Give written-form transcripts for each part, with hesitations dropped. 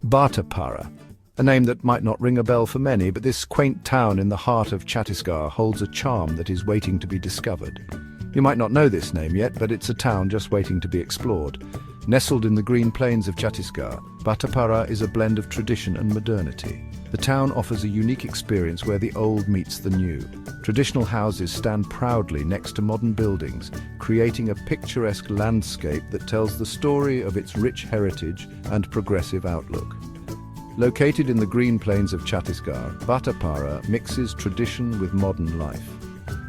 Bhatapara, a name that might not ring a bell for many, but this quaint town in the heart of Chhattisgarh holds a charm that is waiting to be discovered. You might not know this name yet, but it's a town just waiting to be explored. Nestled in the green plains of Chhattisgarh, Bhatapara is a blend of tradition and modernity. The town offers a unique experience where the old meets the new. Traditional houses stand proudly next to modern buildings, creating a picturesque landscape that tells the story of its rich heritage and progressive outlook. Located in the green plains of Chhattisgarh, Bhatapara mixes tradition with modern life.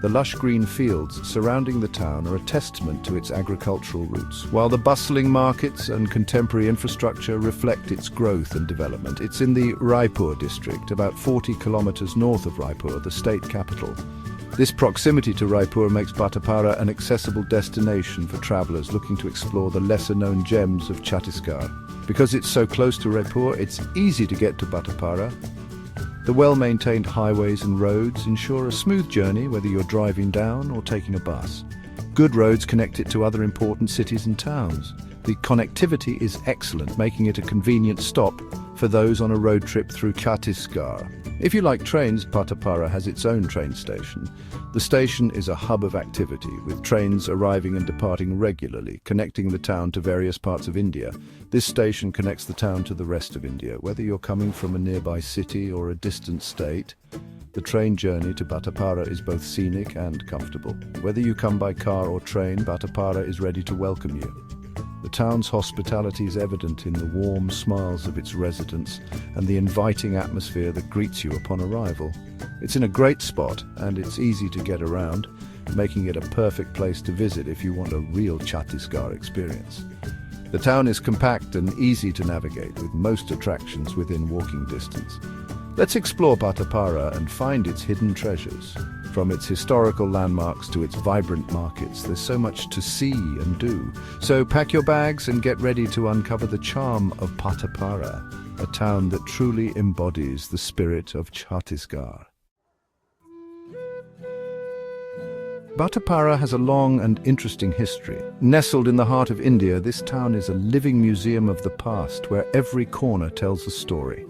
The lush green fields surrounding the town are a testament to its agricultural roots, while the bustling markets and contemporary infrastructure reflect its growth and development. It's in the Raipur district, about 40 kilometers north of Raipur, the state capital. This proximity to Raipur makes Bhatapara an accessible destination for travelers looking to explore the lesser-known gems of Chhattisgarh. Because it's so close to Raipur, it's easy to get to Bhatapara. The well-maintained highways and roads ensure a smooth journey whether you're driving down or taking a bus. Good roads connect it to other important cities and towns. The connectivity is excellent, making it a convenient stop for those on a road trip through Chhattisgarh. If you like trains, Bhatapara has its own train station. The station is a hub of activity, with trains arriving and departing regularly, connecting the town to various parts of India. This station connects the town to the rest of India. Whether you're coming from a nearby city or a distant state, the train journey to Bhatapara is both scenic and comfortable. Whether you come by car or train, Bhatapara is ready to welcome you. The town's hospitality is evident in the warm smiles of its residents and the inviting atmosphere that greets you upon arrival. It's in a great spot and it's easy to get around, making it a perfect place to visit if you want a real Chhattisgarh experience. The town is compact and easy to navigate, with most attractions within walking distance. Let's explore Bhatapara and find its hidden treasures. From its historical landmarks to its vibrant markets, there's so much to see and do. So pack your bags and get ready to uncover the charm of Bhatapara, a town that truly embodies the spirit of Chhattisgarh. Bhatapara has a long and interesting history. Nestled in the heart of India, this town is a living museum of the past where every corner tells a story.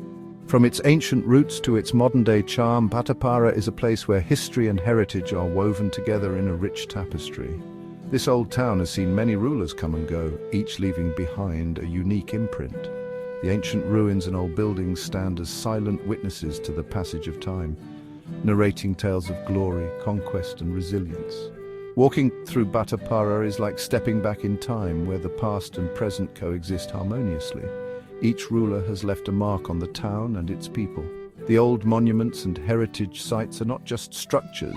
From its ancient roots to its modern-day charm, Bhatapara is a place where history and heritage are woven together in a rich tapestry. This old town has seen many rulers come and go, each leaving behind a unique imprint. The ancient ruins and old buildings stand as silent witnesses to the passage of time, narrating tales of glory, conquest, and resilience. Walking through Bhatapara is like stepping back in time, where the past and present coexist harmoniously. Each ruler has left a mark on the town and its people. The old monuments and heritage sites are not just structures,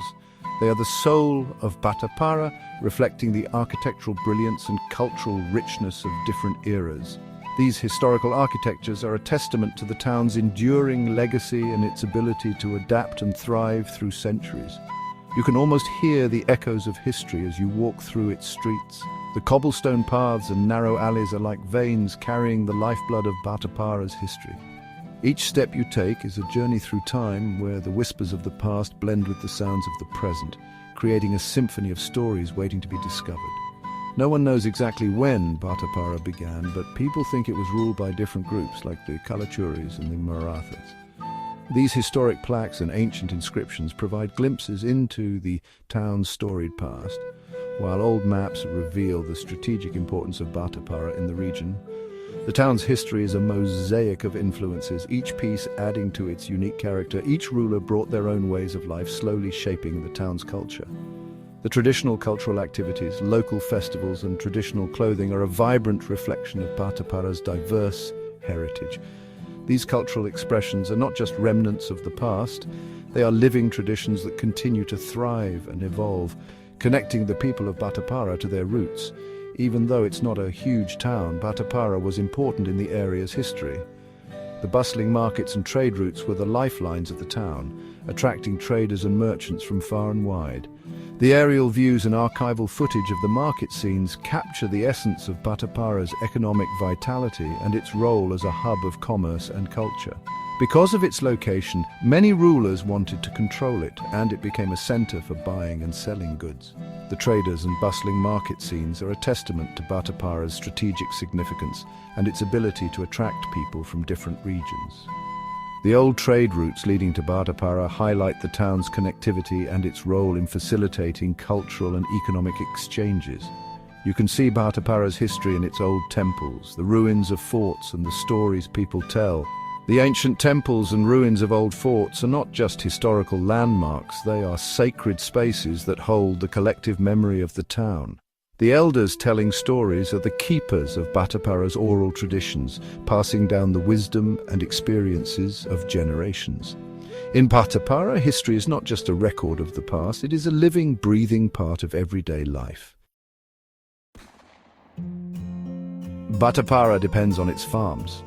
they are the soul of Bhatapara, reflecting the architectural brilliance and cultural richness of different eras. These historical architectures are a testament to the town's enduring legacy and its ability to adapt and thrive through centuries. You can almost hear the echoes of history as you walk through its streets. The cobblestone paths and narrow alleys are like veins carrying the lifeblood of Bhatapara's history. Each step you take is a journey through time where the whispers of the past blend with the sounds of the present, creating a symphony of stories waiting to be discovered. No one knows exactly when Bhatapara began, but people think it was ruled by different groups like the Kalachuris and the Marathas. These historic plaques and ancient inscriptions provide glimpses into the town's storied past, while old maps reveal the strategic importance of Bhatapara in the region. The town's history is a mosaic of influences, each piece adding to its unique character. Each ruler brought their own ways of life, slowly shaping the town's culture. The traditional cultural activities, local festivals, and traditional clothing are a vibrant reflection of Bhatapara's diverse heritage. These cultural expressions are not just remnants of the past, they are living traditions that continue to thrive and evolve, connecting the people of Bhatapara to their roots. Even though it's not a huge town, Bhatapara was important in the area's history. The bustling markets and trade routes were the lifelines of the town, attracting traders and merchants from far and wide. The aerial views and archival footage of the market scenes capture the essence of Bhatapara's economic vitality and its role as a hub of commerce and culture. Because of its location, many rulers wanted to control it, and it became a center for buying and selling goods. The traders and bustling market scenes are a testament to Bhatapara's strategic significance and its ability to attract people from different regions. The old trade routes leading to Bhatapara highlight the town's connectivity and its role in facilitating cultural and economic exchanges. You can see Bhatapara's history in its old temples, the ruins of forts and the stories people tell. The ancient temples and ruins of old forts are not just historical landmarks, they are sacred spaces that hold the collective memory of the town. The elders telling stories are the keepers of Bhatapara's oral traditions, passing down the wisdom and experiences of generations. In Bhatapara, history is not just a record of the past, it is a living, breathing part of everyday life. Bhatapara depends on its farms.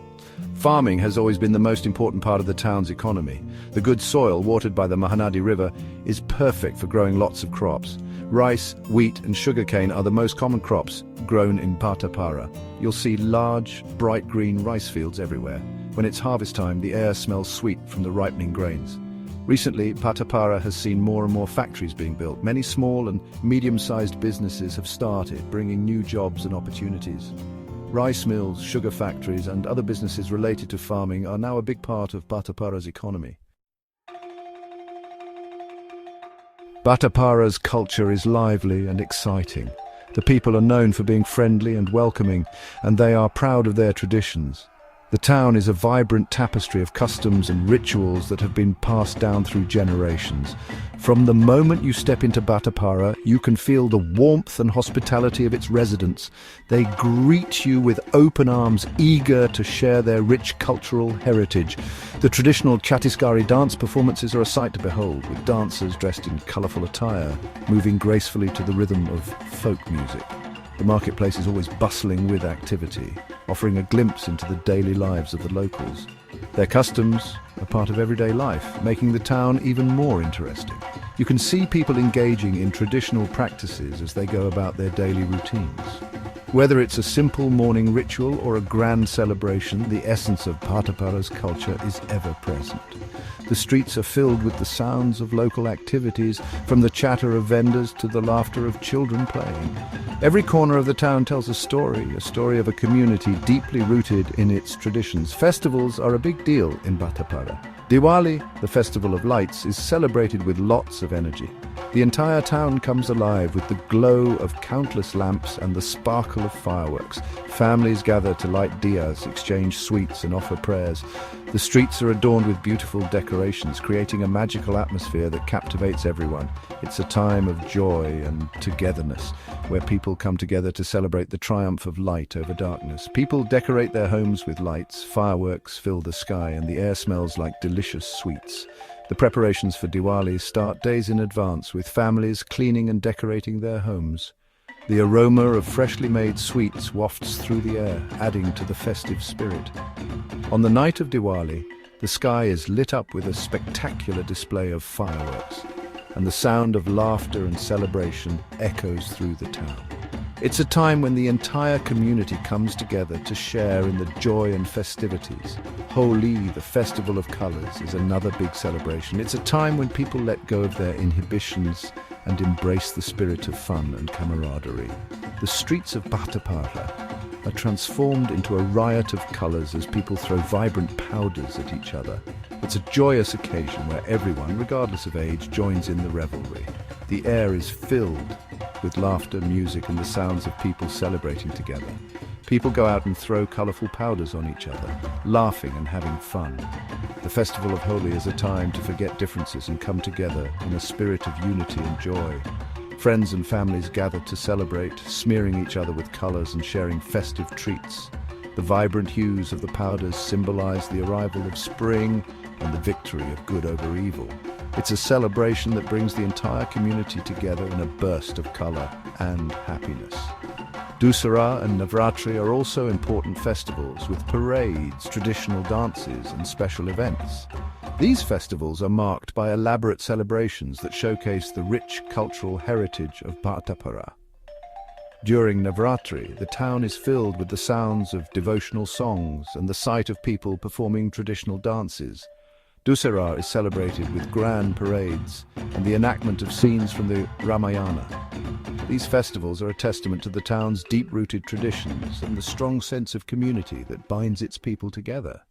Farming has always been the most important part of the town's economy. The good soil, watered by the Mahanadi River, is perfect for growing lots of crops. Rice, wheat and sugarcane are the most common crops grown in Bhatapara. You'll see large, bright green rice fields everywhere. When it's harvest time, the air smells sweet from the ripening grains. Recently, Bhatapara has seen more and more factories being built. Many small and medium-sized businesses have started, bringing new jobs and opportunities. Rice mills, sugar factories and other businesses related to farming are now a big part of Bhatapara's economy. Bhatapara's culture is lively and exciting. The people are known for being friendly and welcoming, and they are proud of their traditions. The town is a vibrant tapestry of customs and rituals that have been passed down through generations. From the moment you step into Bhatapara, you can feel the warmth and hospitality of its residents. They greet you with open arms, eager to share their rich cultural heritage. The traditional Chhattisgarhi dance performances are a sight to behold, with dancers dressed in colourful attire, moving gracefully to the rhythm of folk music. The marketplace is always bustling with activity, offering a glimpse into the daily lives of the locals. Their customs are part of everyday life, making the town even more interesting. You can see people engaging in traditional practices as they go about their daily routines. Whether it's a simple morning ritual or a grand celebration, the essence of Bhatapara's culture is ever present. The streets are filled with the sounds of local activities, from the chatter of vendors to the laughter of children playing. Every corner of the town tells a story of a community deeply rooted in its traditions. Festivals are a big deal in Bhatapara. Diwali, the festival of lights, is celebrated with lots of energy. The entire town comes alive with the glow of countless lamps and the sparkle of fireworks. Families gather to light diyas, exchange sweets and offer prayers. The streets are adorned with beautiful decorations, creating a magical atmosphere that captivates everyone. It's a time of joy and togetherness, where people come together to celebrate the triumph of light over darkness. People decorate their homes with lights, fireworks fill the sky, and the air smells like delicious sweets. The preparations for Diwali start days in advance, with families cleaning and decorating their homes. The aroma of freshly made sweets wafts through the air, adding to the festive spirit. On the night of Diwali, the sky is lit up with a spectacular display of fireworks, and the sound of laughter and celebration echoes through the town. It's a time when the entire community comes together to share in the joy and festivities. Holi, the festival of colors, is another big celebration. It's a time when people let go of their inhibitions and embrace the spirit of fun and camaraderie. The streets of Bhatapara are transformed into a riot of colors as people throw vibrant powders at each other. It's a joyous occasion where everyone, regardless of age, joins in the revelry. The air is filled with laughter, music, and the sounds of people celebrating together. People go out and throw colourful powders on each other, laughing and having fun. The festival of Holi is a time to forget differences and come together in a spirit of unity and joy. Friends and families gather to celebrate, smearing each other with colours and sharing festive treats. The vibrant hues of the powders symbolise the arrival of spring and the victory of good over evil. It's a celebration that brings the entire community together in a burst of colour and happiness. Dussehra and Navratri are also important festivals with parades, traditional dances and special events. These festivals are marked by elaborate celebrations that showcase the rich cultural heritage of Bhatapara. During Navratri, the town is filled with the sounds of devotional songs and the sight of people performing traditional dances. Dussehra is celebrated with grand parades and the enactment of scenes from the Ramayana. These festivals are a testament to the town's deep-rooted traditions and the strong sense of community that binds its people together.